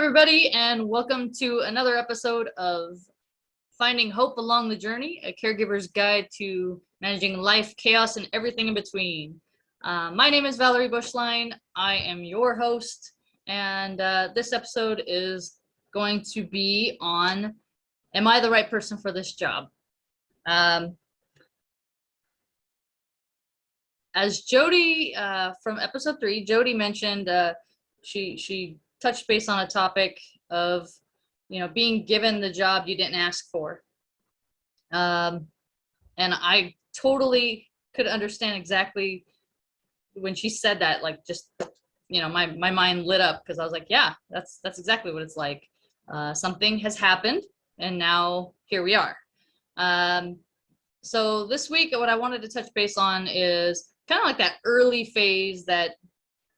everybody, and welcome to another episode of Finding Hope Along the Journey, a caregiver's guide to managing life, chaos, and everything in between. My name is Valerie Bushline. I am your host, and this episode is going to be on, am I the right person for this job? As Jody from episode 3, Jody mentioned she touched base on a topic of, being given the job you didn't ask for. And I totally could understand exactly when she said that, like, just, my mind lit up, because I was like, yeah, that's exactly what it's like. Something has happened and now here we are. So this week, what I wanted to touch base on is kind of like that early phase that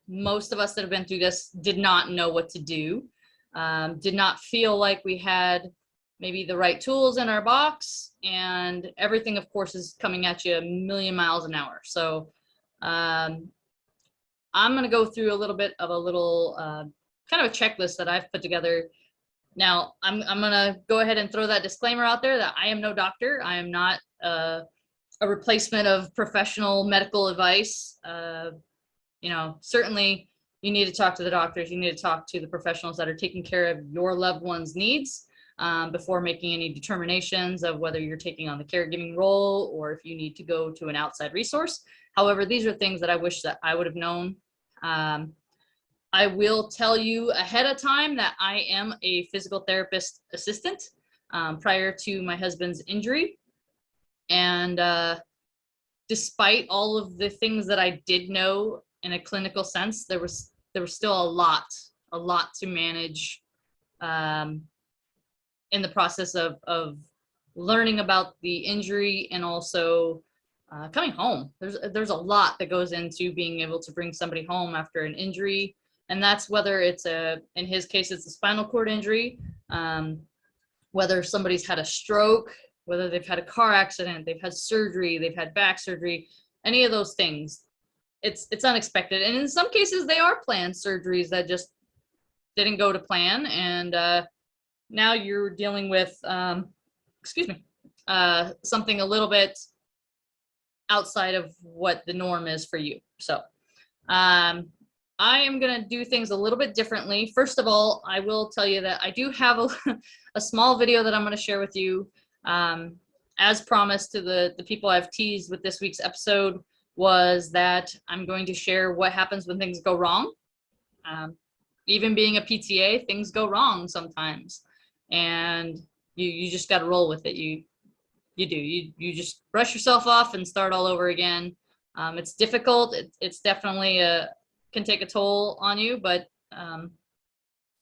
most of us that have been through this did not know what to do, did not feel like we had maybe the right tools in our box, and everything, of course, is coming at you a million miles an hour. So I'm going to go through a little bit of kind of a checklist that I've put together. Now, I'm going to go ahead and throw that disclaimer out there that I am no doctor. I am not a replacement of professional medical advice. Certainly you need to talk to the doctors. You need to talk to the professionals that are taking care of your loved one's needs before making any determinations of whether you're taking on the caregiving role or if you need to go to an outside resource. However, these are things that I wish that I would have known. I will tell you ahead of time that I am a physical therapist assistant prior to my husband's injury. And despite all of the things that I did know in a clinical sense, there was still a lot to manage in the process of learning about the injury and also coming home. There's a lot that goes into being able to bring somebody home after an injury, and that's whether it's in his case, it's a spinal cord injury, whether somebody's had a stroke, whether they've had a car accident, they've had surgery, they've had back surgery, any of those things. It's unexpected. And in some cases, they are planned surgeries that just didn't go to plan. And now you're dealing with, something a little bit outside of what the norm is for you. So I am going to do things a little bit differently. First of all, I will tell you that I do have a small video that I'm going to share with you. As promised to the people I've teased with this week's episode, was that I'm going to share what happens when things go wrong. Even being a PTA, things go wrong sometimes, and you just got to roll with it. You just brush yourself off and start all over again. It's difficult. It's definitely can take a toll on you, but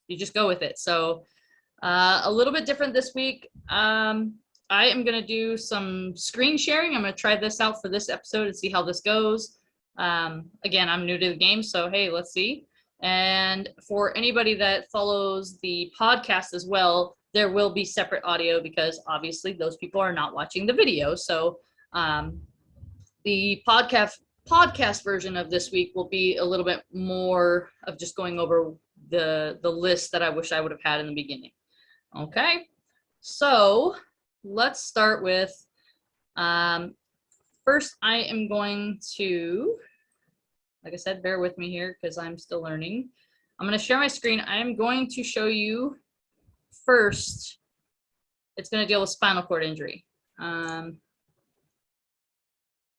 you just go with it. So a little bit different this week. I am going to do some screen sharing. I'm going to try this out for this episode and see how this goes. Again, I'm new to the game, so hey, let's see. And for anybody that follows the podcast as well, there will be separate audio because obviously those people are not watching the video. So the podcast version of this week will be a little bit more of just going over the list that I wish I would have had in the beginning. Okay, so let's start with, first I am going to, like I said, bear with me here because I'm still learning. I'm going to share my screen. I am going to show you first, it's going to deal with spinal cord injury.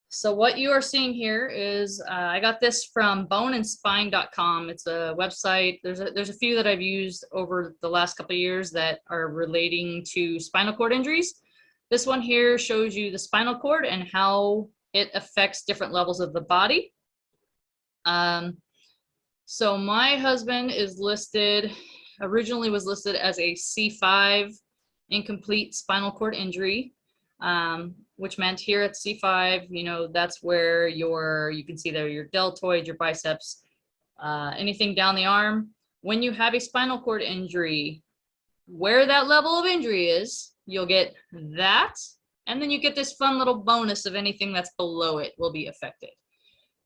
So what you are seeing here is, I got this from boneandspine.com. It's a website. There's a few that I've used over the last couple of years that are relating to spinal cord injuries. This one here shows you the spinal cord and how it affects different levels of the body. So my husband is originally was listed as a C5 incomplete spinal cord injury. Which meant here at C5, that's where you can see there your deltoid, your biceps, anything down the arm. When you have a spinal cord injury, where that level of injury is, you'll get that. And then you get this fun little bonus of anything that's below it will be affected.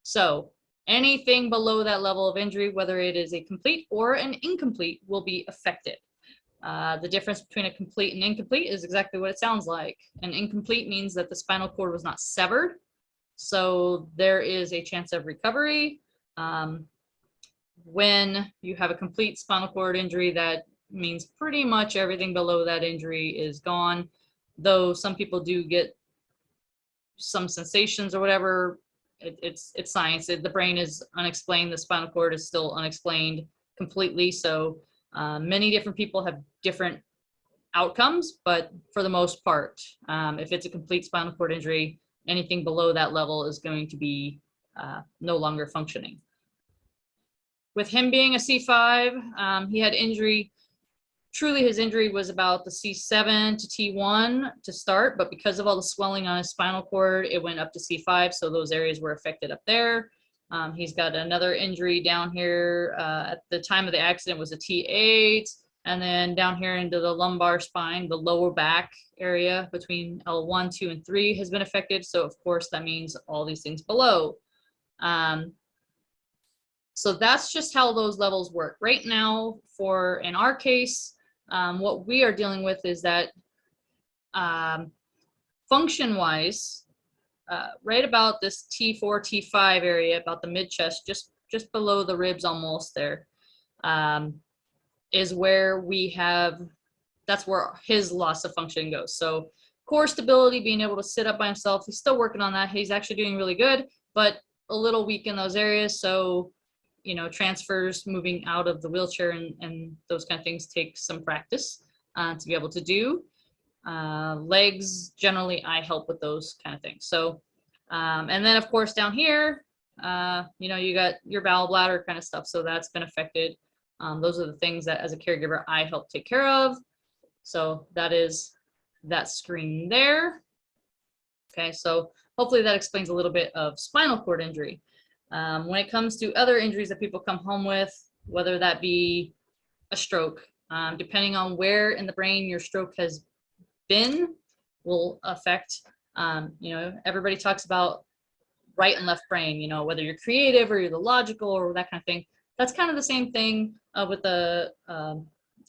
So Anything below that level of injury, whether it is a complete or an incomplete, will be affected. The difference between a complete and incomplete is exactly what it sounds like. An incomplete means that the spinal cord was not severed, so there is a chance of recovery. When you have a complete spinal cord injury, that means pretty much everything below that injury is gone, though some people do get some sensations or whatever. It's science. The brain is unexplained. The spinal cord is still unexplained completely. So many different people have different outcomes, but for the most part, if it's a complete spinal cord injury, anything below that level is going to be no longer functioning. With him being a C5, he had injury. Truly, his injury was about the C7 to T1 to start, but because of all the swelling on his spinal cord, it went up to C5, so those areas were affected up there. He's got another injury down here. At the time of the accident was a T8, and then down here into the lumbar spine, the lower back area between L1, 2, and 3 has been affected, so of course that means all these things below. So that's just how those levels work. Right now, in our case, what we are dealing with is that function-wise, right about this T4, T5 area, about the mid-chest, just below the ribs almost there, is where that's where his loss of function goes. So core stability, being able to sit up by himself, he's still working on that. He's actually doing really good, but a little weak in those areas. So transfers, moving out of the wheelchair and those kind of things take some practice to be able to do. Legs, generally, I help with those kind of things. So, and then of course down here, you got your bowel bladder kind of stuff. So that's been affected. Those are the things that as a caregiver, I help take care of. So that is that screen there. Okay, so hopefully that explains a little bit of spinal cord injury. When it comes to other injuries that people come home with, whether that be a stroke, depending on where in the brain your stroke has been, will affect, everybody talks about right and left brain, whether you're creative or you're the logical or that kind of thing. That's kind of the same thing with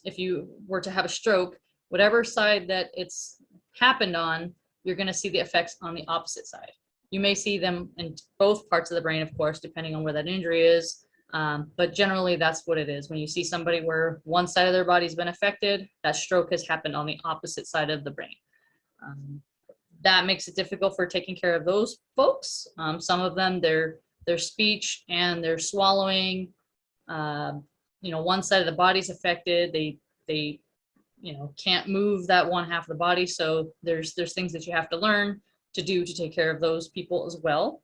if you were to have a stroke, whatever side that it's happened on, you're going to see the effects on the opposite side. You may see them in both parts of the brain, of course, depending on where that injury is. But generally, that's what it is. When you see somebody where one side of their body's been affected, that stroke has happened on the opposite side of the brain. That makes it difficult for taking care of those folks. Some of them, their speech and their swallowing, one side of the body's affected. They can't move that one half of the body. So there's things that you have to learn to do to take care of those people as well.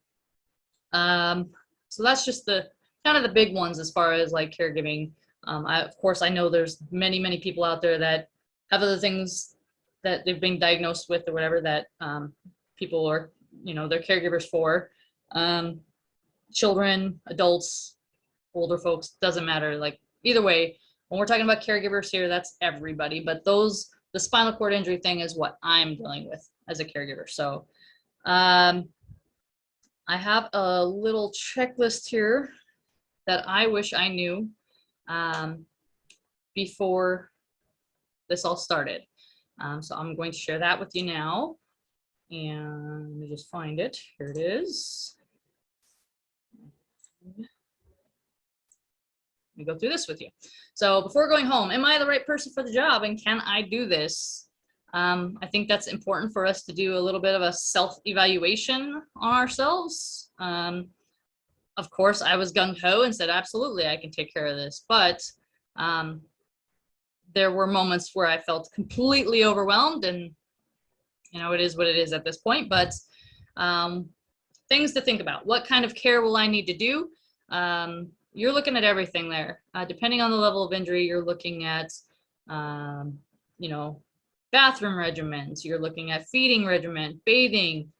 So that's just the kind of the big ones as far as like caregiving. Of course, I know there's many people out there that have other things that they've been diagnosed with or whatever that people are, they're caregivers for. Children, adults, older folks, doesn't matter. Like either way, when we're talking about caregivers here, that's everybody. But the spinal cord injury thing is what I'm dealing with as a caregiver. So I have a little checklist here that I wish I knew before this all started. So I'm going to share that with you now. And let me just find it. Here it is. Let me go through this with you. So before going home, am I the right person for the job and can I do this? I think that's important for us to do a little bit of a self-evaluation on ourselves. Of course, I was gung-ho and said, absolutely, I can take care of this. But there were moments where I felt completely overwhelmed, and it is what it is at this point. But things to think about. What kind of care will I need to do? You're looking at everything there. Depending on the level of injury, you're looking at, bathroom regimens, you're looking at feeding regimen, bathing,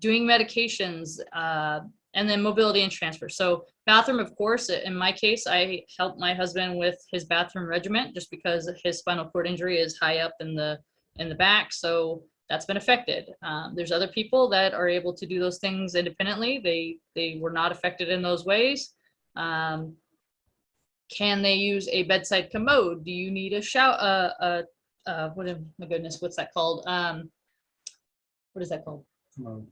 doing medications, and then mobility and transfer. So bathroom, of course, in my case, I helped my husband with his bathroom regimen just because his spinal cord injury is high up in the back. So that's been affected. There's other people that are able to do those things independently. They were not affected in those ways. Can they use a bedside commode? Do you need a shower? My goodness, what's that called? What is that called? Commode.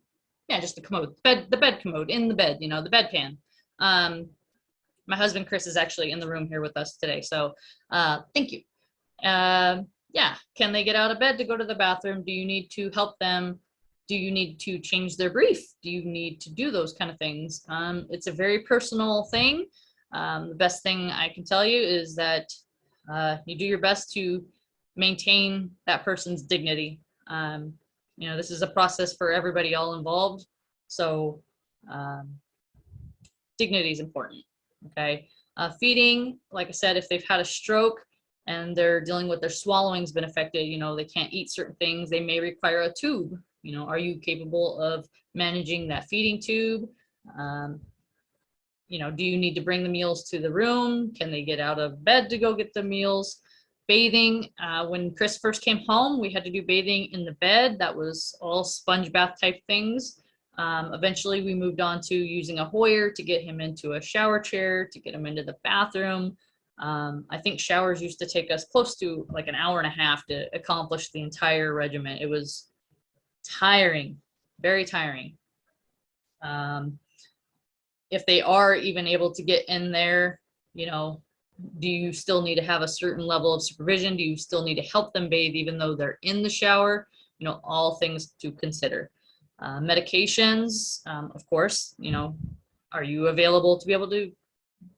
Yeah, just the commode, the bed commode in the bed, you know, the bedpan. My husband, Chris, is actually in the room here with us today. So thank you. Yeah, can they get out of bed to go to the bathroom? Do you need to help them? Do you need to change their brief? Do you need to do those kind of things? It's a very personal thing. The best thing I can tell you is that you do your best to maintain that person's dignity. You know, this is a process for everybody all involved. So dignity is important. Okay. Feeding, like I said, if they've had a stroke and they're dealing with their swallowing's been affected, you know, they can't eat certain things, they may require a tube. You know, are you capable of managing that feeding tube? You know, do you need to bring the meals to the room? Can they get out of bed to go get the meals? Bathing, when Chris first came home, we had to do bathing in the bed. That was all sponge bath type things. Eventually we moved on to using a Hoyer to get him into a shower chair, to get him into the bathroom. I think showers used to take us close to like an hour and a half to accomplish the entire regimen. It was tiring, very tiring. If they are even able to get in there, you know, do you still need to have a certain level of supervision? Do you still need to help them bathe even though they're in the shower? You know, all things to consider. Medications, of course, you know, are you available to be able to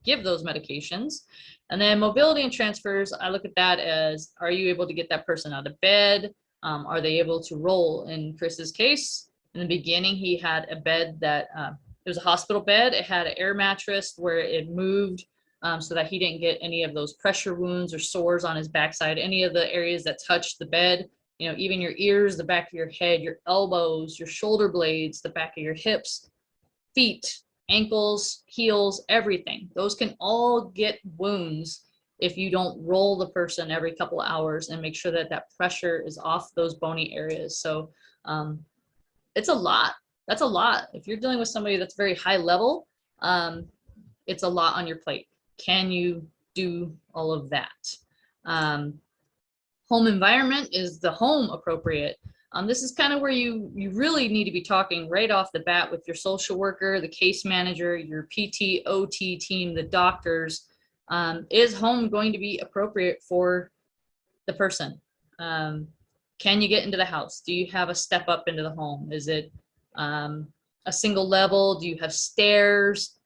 give those medications? And then mobility and transfers, I look at that as, are you able to get that person out of bed? Are they able to roll? In Chris's case, in the beginning, he had a bed that, it was a hospital bed. It had an air mattress where it moved so that he didn't get any of those pressure wounds or sores on his backside, any of the areas that touched the bed. You know, even your ears, the back of your head, your elbows, your shoulder blades, the back of your hips, feet, ankles, heels, everything. Those can all get wounds if you don't roll the person every couple of hours and make sure that that pressure is off those bony areas. So it's a lot. That's a lot. If you're dealing with somebody that's very high level, it's a lot on your plate. Can you do all of that? Home environment, is the home appropriate? This is kind of where you really need to be talking right off the bat with your social worker, the case manager, your PT, OT team, the doctors. Is home going to be appropriate for the person? Can you get into the house? Do you have a step up into the home? Is it a single level? Do you have stairs?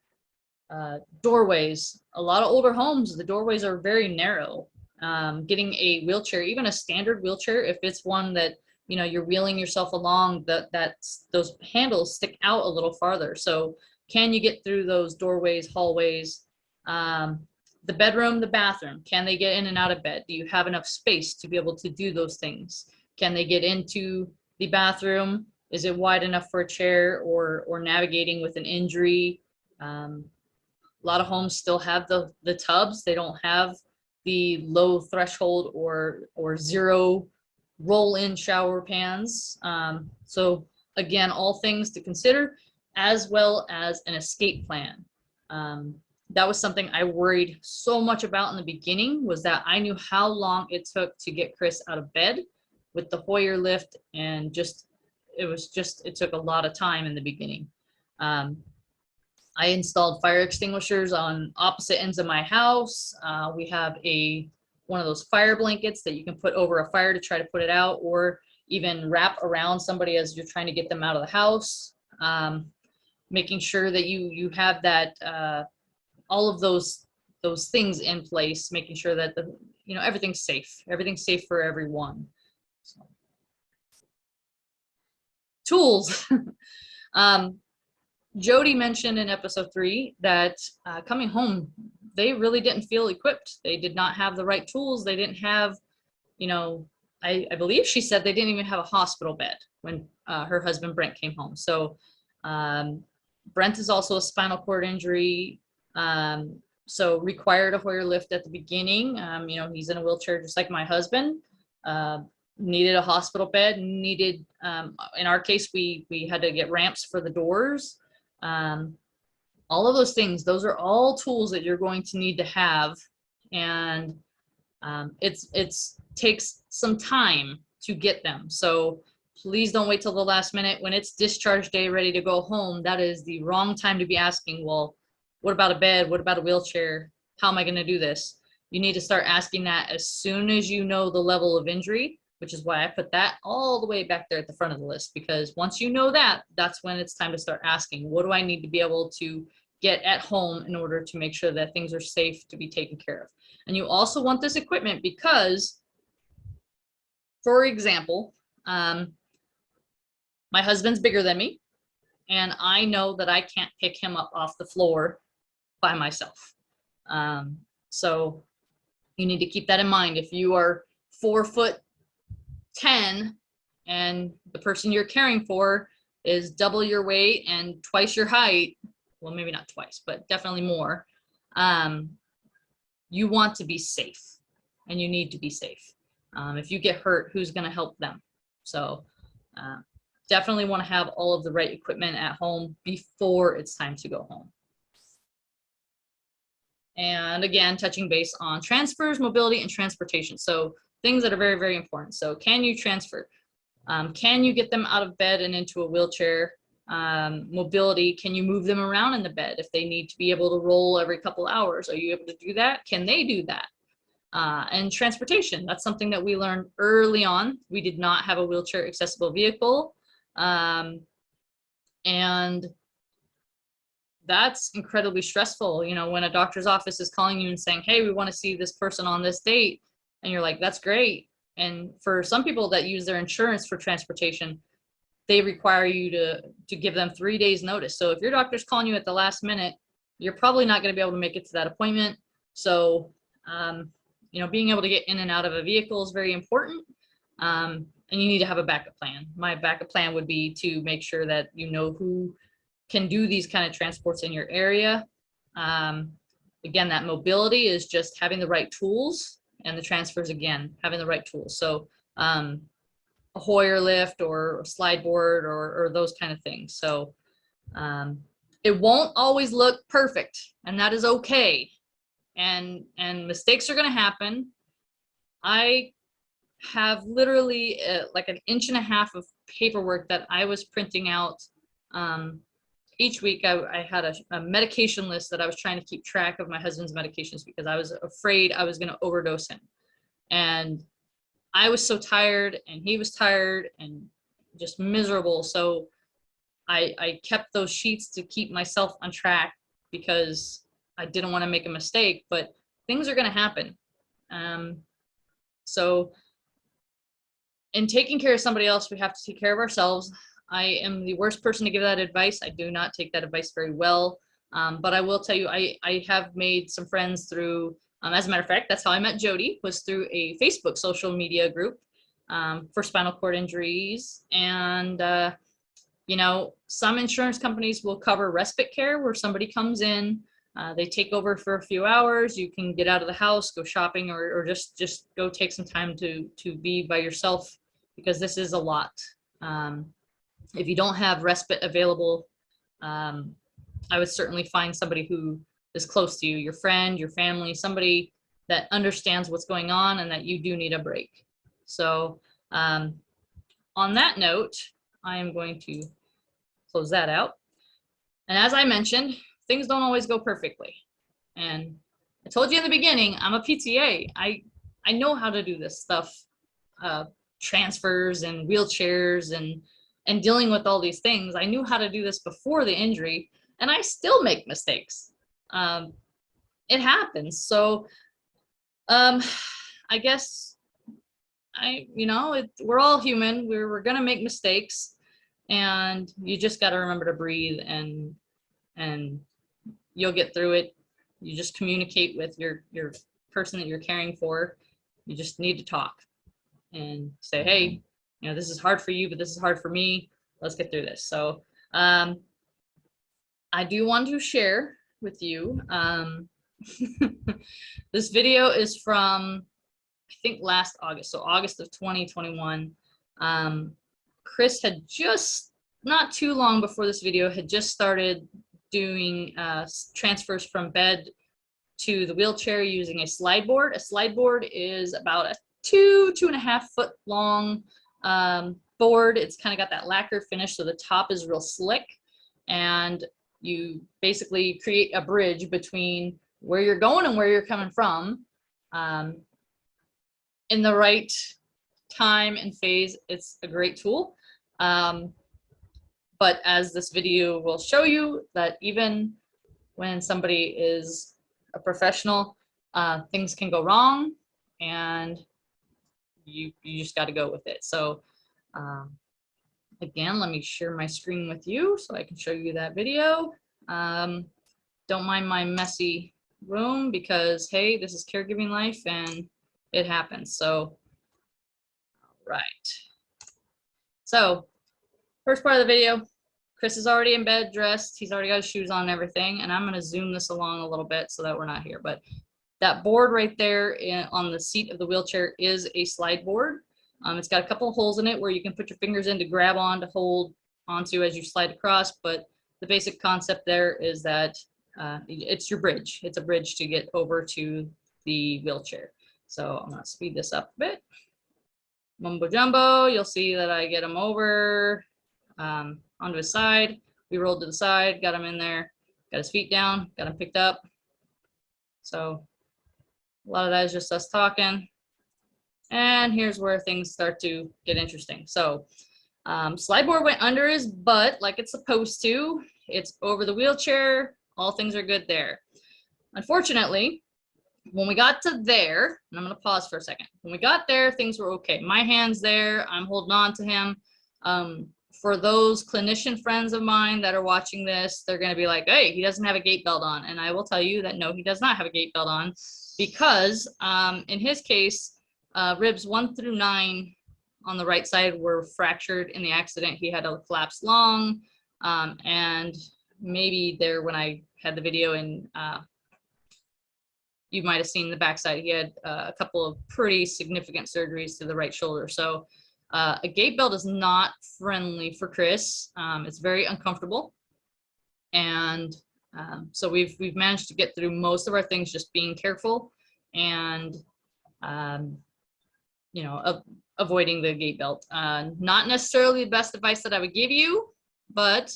Doorways. A lot of older homes, the doorways are very narrow. Getting a wheelchair, even a standard wheelchair, if it's one that, you know, you're wheeling yourself along, those handles stick out a little farther. So can you get through those doorways, hallways? The bedroom, the bathroom, can they get in and out of bed? Do you have enough space to be able to do those things? Can they get into the bathroom? Is it wide enough for a chair, or navigating with an injury? A lot of homes still have the tubs. They don't have the low threshold or zero roll-in shower pans. So again, all things to consider, as well as an escape plan. That was something I worried so much about in the beginning, was that I knew how long it took to get Chris out of bed with the Hoyer lift, and it took a lot of time in the beginning. I installed fire extinguishers on opposite ends of my house. We have one of those fire blankets that you can put over a fire to try to put it out, or even wrap around somebody as you're trying to get them out of the house. Making sure that you have that, all of those things in place, making sure that everything's safe for everyone. So. Tools. Jody mentioned in episode 3 that coming home, they really didn't feel equipped. They did not have the right tools. They didn't have, I believe she said they didn't even have a hospital bed when her husband Brent came home. So Brent is also a spinal cord injury, so required a Hoyer lift at the beginning. He's in a wheelchair just like my husband. needed a hospital bed, needed, in our case, we had to get ramps for the doors. All of those things, those are all tools that you're going to need to have. And it's takes some time to get them. So please don't wait till the last minute. When it's discharge day, ready to go home, that is the wrong time to be asking, well, what about a bed? What about a wheelchair? How am I going to do this? You need to start asking that as soon as you know the level of injury, which is why I put that all the way back there at the front of the list, because once you know that, that's when it's time to start asking, what do I need to be able to get at home in order to make sure that things are safe to be taken care of? And you also want this equipment because, for example, my husband's bigger than me, and I know that I can't pick him up off the floor by myself. So you need to keep that in mind. If you are 4'10" and the person you're caring for is double your weight and twice your height, well, maybe not twice, but definitely more, you want to be safe, and you need to be safe. If you get hurt, who's going to help them? So definitely want to have all of the right equipment at home before it's time to go home. And again, touching base on transfers, mobility, and transportation. So things that are very, very important. So can you transfer? Can you get them out of bed and into a wheelchair? Mobility, can you move them around in the bed if they need to be able to roll every couple hours? Are you able to do that? Can they do that? And transportation, that's something that we learned early on. We did not have a wheelchair accessible vehicle. And that's incredibly stressful. You know, when a doctor's office is calling you and saying, hey, we want to see this person on this date. And you're like, that's great. And for some people that use their insurance for transportation, they require you to give them 3 days notice. So if your doctor's calling you at the last minute, you're probably not going to be able to make it to that appointment. So, you know, being able to get in and out of a vehicle is very important. And you need to have a backup plan. My backup plan would be to make sure that you know who can do these kind of transports in your area. Again, that mobility is just having the right tools, and the transfers, again, having the right tools. So a Hoyer lift or a slide board or those kind of things. So it won't always look perfect, and that is okay. And mistakes are going to happen. I have literally like an inch and a half of paperwork that I was printing out. Each week I had a medication list that I was trying to keep track of my husband's medications because I was afraid I was going to overdose him. And I was so tired, and he was tired and just miserable. So I kept those sheets to keep myself on track because I didn't want to make a mistake, but things are going to happen. So in taking care of somebody else, we have to take care of ourselves. I am the worst person to give that advice. I do not take that advice very well. But I will tell you, I have made some friends through, as a matter of fact, that's how I met Jody, was through a Facebook social media group for spinal cord injuries. And, you know, some insurance companies will cover respite care where somebody comes in, they take over for a few hours. You can get out of the house, go shopping, or just go take some time to be by yourself, because this is a lot. If you don't have respite available, I would certainly find somebody who is close to you, your friend, your family, somebody that understands what's going on and that you do need a break. So on that note, I am going to close that out. And as I mentioned, things don't always go perfectly. And I told you in the beginning, I'm a PTA. I know how to do this stuff, transfers and wheelchairs and dealing with all these things. I knew how to do this before the injury, and I still make mistakes. It happens. So I guess we're all human. We're gonna make mistakes, and you just got to remember to breathe, and you'll get through it. You just communicate with your person that you're caring for. You just need to talk and say, hey, you know, this is hard for you, but this is hard for me. Let's get through this. So I do want to share with you, this video is from I think last August, so August of 2021. Chris had just, not too long before this video, had just started doing transfers from bed to the wheelchair using a slide board. A slide board is about a 2.5 foot long board. It's kind of got that lacquer finish, so the top is real slick, and you basically create a bridge between where you're going and where you're coming from. In the right time and phase, it's a great tool. But as this video will show you, that even when somebody is a professional, things can go wrong, and you just got to go with it. So again, let me share my screen with you so I can show you that video. Don't mind my messy room, because hey, this is caregiving life and it happens. So right, so first part of the video, Chris is already in bed, dressed. He's already got his shoes on and everything. And I'm going to zoom this along a little bit so that we're not here. But that board right there on the seat of the wheelchair is a slide board. It's got a couple of holes in it where you can put your fingers in to grab on, to hold onto as you slide across. But the basic concept there is that it's your bridge. It's a bridge to get over to the wheelchair. So I'm going to speed this up a bit. Mumbo jumbo, you'll see that I get him over onto his side. We rolled to the side, got him in there, got his feet down, got him picked up. So a lot of that is just us talking. And here's where things start to get interesting. So slide board went under his butt like it's supposed to. It's over the wheelchair. All things are good there. Unfortunately, when we got to there, and I'm going to pause for a second. When we got there, things were okay. My hand's there. I'm holding on to him. For those clinician friends of mine that are watching this, they're going to be like, hey, he doesn't have a gait belt on. And I will tell you that no, he does not have a gait belt on, because in his case, ribs 1 through 9 on the right side were fractured in the accident. He had a collapsed lung, and maybe there when I had the video in you might have seen the backside. He had a couple of pretty significant surgeries to the right shoulder. So a gait belt is not friendly for Chris. It's very uncomfortable. And so we've managed to get through most of our things just being careful and, you know, avoiding the gait belt. Not necessarily the best advice that I would give you, but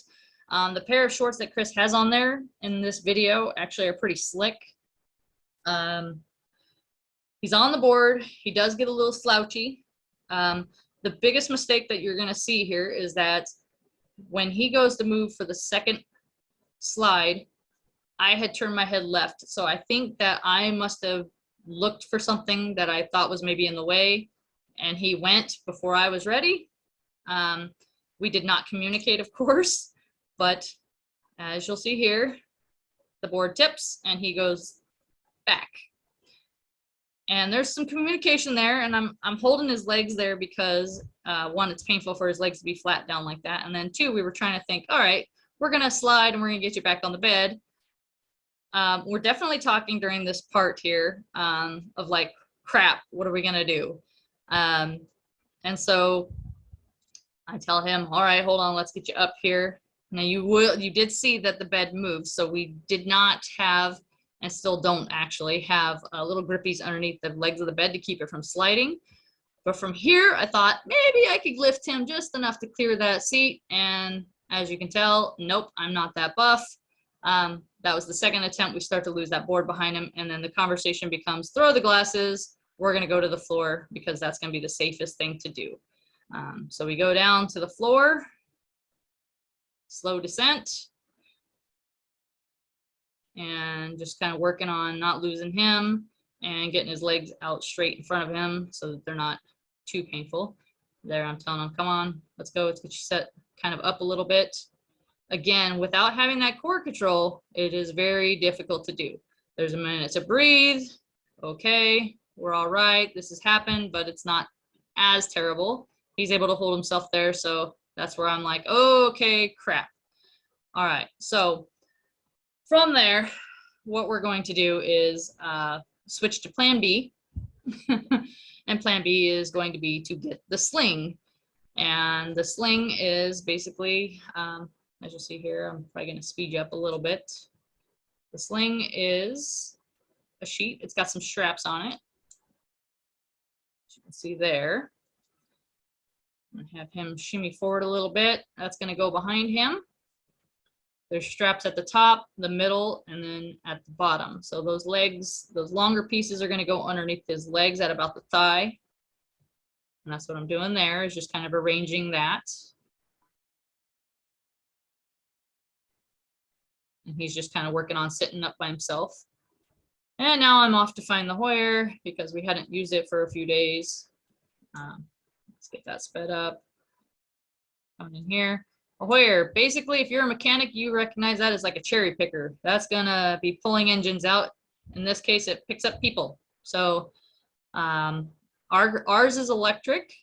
the pair of shorts that Chris has on there in this video actually are pretty slick. He's on the board. He does get a little slouchy. The biggest mistake that you're going to see here is that when he goes to move for the second slide, I had turned my head left. So I think that I must have looked for something that I thought was maybe in the way, and he went before I was ready. We did not communicate, of course, but as you'll see here, the board tips and he goes back. And there's some communication there, and I'm holding his legs there because one, it's painful for his legs to be flat down like that, and then two, we were trying to think, all right, we're gonna slide and we're gonna get you back on the bed. We're definitely talking during this part here of like, crap, what are we gonna do? And so I tell him, all right, hold on, let's get you up here. Now you did see that the bed moved, so we did not have, and still don't actually have, little grippies underneath the legs of the bed to keep it from sliding. But from here, I thought maybe I could lift him just enough to clear that seat. And as you can tell, nope, I'm not that buff. That was the second attempt. We start to lose that board behind him. And then the conversation becomes, throw the glasses. We're going to go to the floor because that's going to be the safest thing to do. So we go down to the floor, slow descent, and just kind of working on not losing him and getting his legs out straight in front of him so that they're not too painful. There, I'm telling him, come on, let's go, let's get you set kind of up a little bit. Again, without having that core control, it is very difficult to do. There's a minute to breathe. Okay, we're all right. This has happened, but it's not as terrible. He's able to hold himself there. So that's where I'm like, oh, okay, crap. All right. So from there, what we're going to do is switch to plan B. And plan B is going to be to get the sling. And the sling is basically, as you see here, I'm probably going to speed you up a little bit. The sling is a sheet. It's got some straps on it. As you can see there. I'm gonna have him shimmy forward a little bit. That's going to go behind him. There's straps at the top, the middle, and then at the bottom. So those legs, those longer pieces are going to go underneath his legs at about the thigh. And that's what I'm doing there, is just kind of arranging that. And he's just kind of working on sitting up by himself. And now I'm off to find the Hoyer because we hadn't used it for a few days. Let's get that sped up. Coming in here. A Hoyer, basically, if you're a mechanic, you recognize that as like a cherry picker. That's gonna be pulling engines out. In this case, it picks up people. So ours is electric,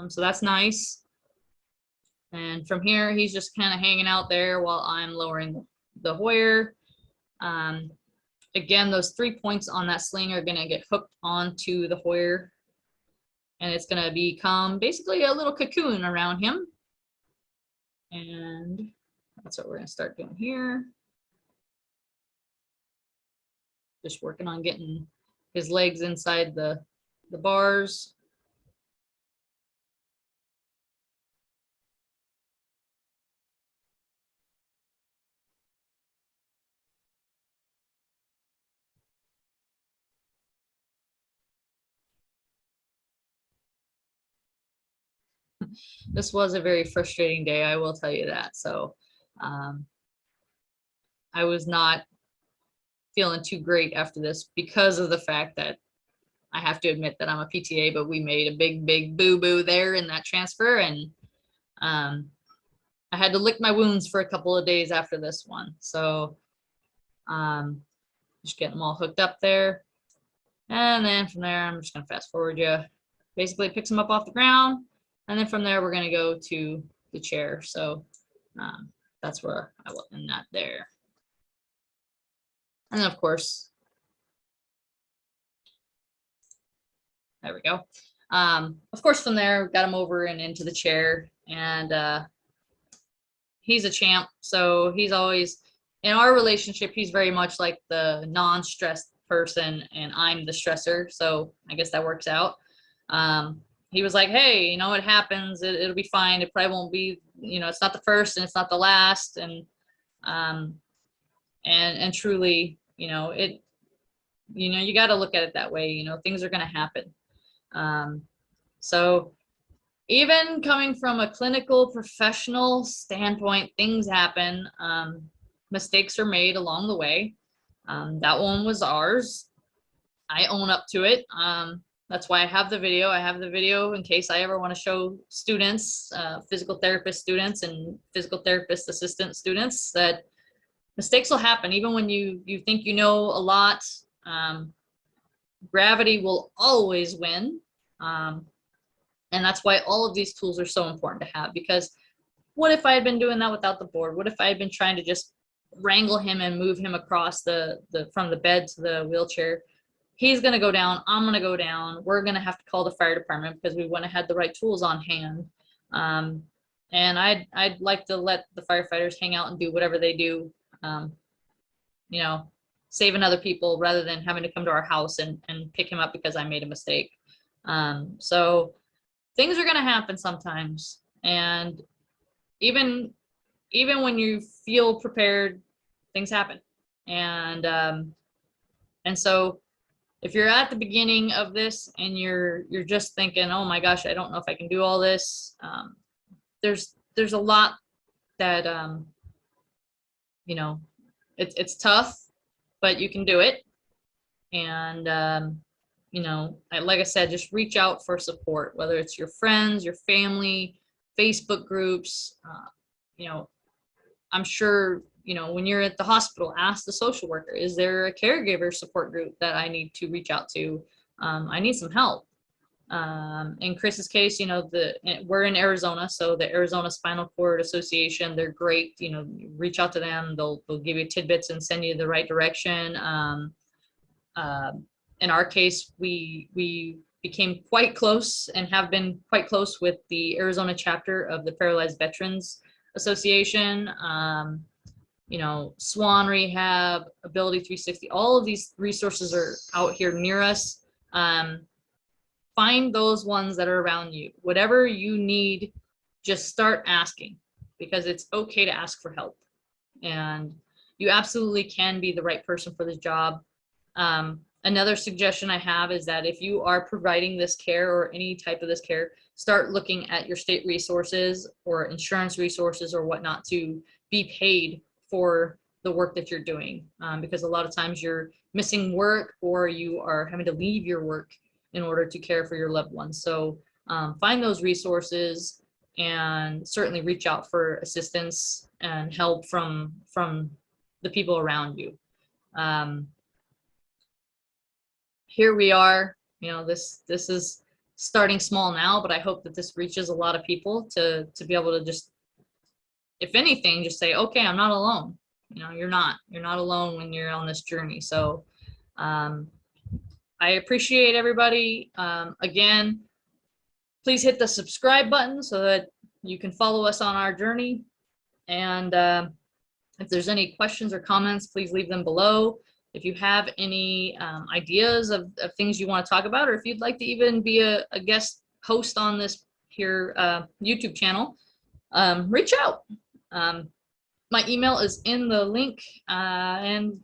so that's nice. And from here, he's just kind of hanging out there while I'm lowering the Hoyer. Again, those 3 points on that sling are gonna get hooked onto the Hoyer, and it's gonna become basically a little cocoon around him. And that's what we're gonna start doing here. Just working on getting his legs inside the bars. This was a very frustrating day, I will tell you that. So I was not feeling too great after this because of the fact that I have to admit that I'm a PTA, but we made a big boo-boo there in that transfer. And I had to lick my wounds for a couple of days after this one. So just getting them all hooked up there. And then from there, I'm just gonna fast forward you. Basically it picks them up off the ground. And then from there, we're gonna go to the chair. So that's where I will end that there. And then of course, there we go. Of course, from there, got him over and into the chair, and he's a champ. So he's always, in our relationship, he's very much like the non-stressed person, and I'm the stressor. So I guess that works out. He was like, hey, you know, it happens. It'll be fine. It probably won't be, you know, it's not the first and it's not the last. And truly, you know, you got to look at it that way. You know, things are going to happen. So even coming from a clinical professional standpoint, things happen. Mistakes are made along the way. That one was ours. I own up to it. That's why I have the video. I have the video in case I ever want to show students, physical therapist students and physical therapist assistant students, that mistakes will happen. Even when you think you know a lot, gravity will always win. And that's why all of these tools are so important to have, because what if I had been doing that without the board? What if I had been trying to just wrangle him and move him across from the bed to the wheelchair? He's going to go down. I'm going to go down. We're going to have to call the fire department because we wouldn't have had the right tools on hand. And I'd like to let the firefighters hang out and do whatever they do, you know, saving other people rather than having to come to our house and pick him up because I made a mistake. So things are going to happen sometimes. And even when you feel prepared, things happen. And so if you're at the beginning of this and you're just thinking, oh my gosh, I don't know if I can do all this, there's a lot that you know, it's tough, but you can do it. And you know, like I said, just reach out for support, whether it's your friends, your family, Facebook groups. You know, I'm sure, you know, when you're at the hospital, ask the social worker, is there a caregiver support group that I need to reach out to? I need some help. In Chris's case, you know, we're in Arizona, so the Arizona Spinal Cord Association, they're great. You know, reach out to them. They'll give you tidbits and send you the right direction. in our case, we became quite close and have been quite close with the Arizona chapter of the Paralyzed Veterans Association. You know, Swan Rehab, Ability 360, all of these resources are out here near us. Find those ones that are around you. Whatever you need, just start asking, because it's okay to ask for help. And you absolutely can be the right person for this job. Another suggestion I have is that if you are providing this care or any type of this care, start looking at your state resources or insurance resources or whatnot to be paid for the work that you're doing, because a lot of times you're missing work or you are having to leave your work in order to care for your loved ones. So find those resources and certainly reach out for assistance and help from the people around you. Here we are, you know, this is starting small now, but I hope that this reaches a lot of people to be able to just, if anything, just say, okay, I'm not alone. You know, you're not alone when you're on this journey. So I appreciate everybody. Again, please hit the subscribe button so that you can follow us on our journey. And if there's any questions or comments, please leave them below. If you have any ideas of things you want to talk about, or if you'd like to even be a guest host on this here YouTube channel, reach out. My email is in the link, and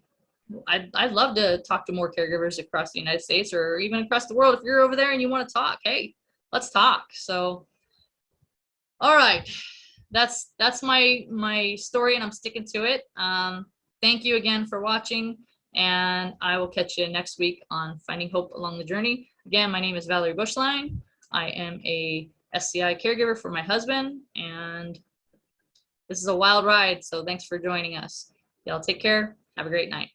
I'd love to talk to more caregivers across the United States or even across the world. If you're over there and you want to talk, hey, let's talk. So, all right, that's my story, and I'm sticking to it. Thank you again for watching, and I will catch you next week on Finding Hope Along the Journey. Again, my name is Valerie Bushline. I am a SCI caregiver for my husband, and this is a wild ride, so thanks for joining us. Y'all take care. Have a great night.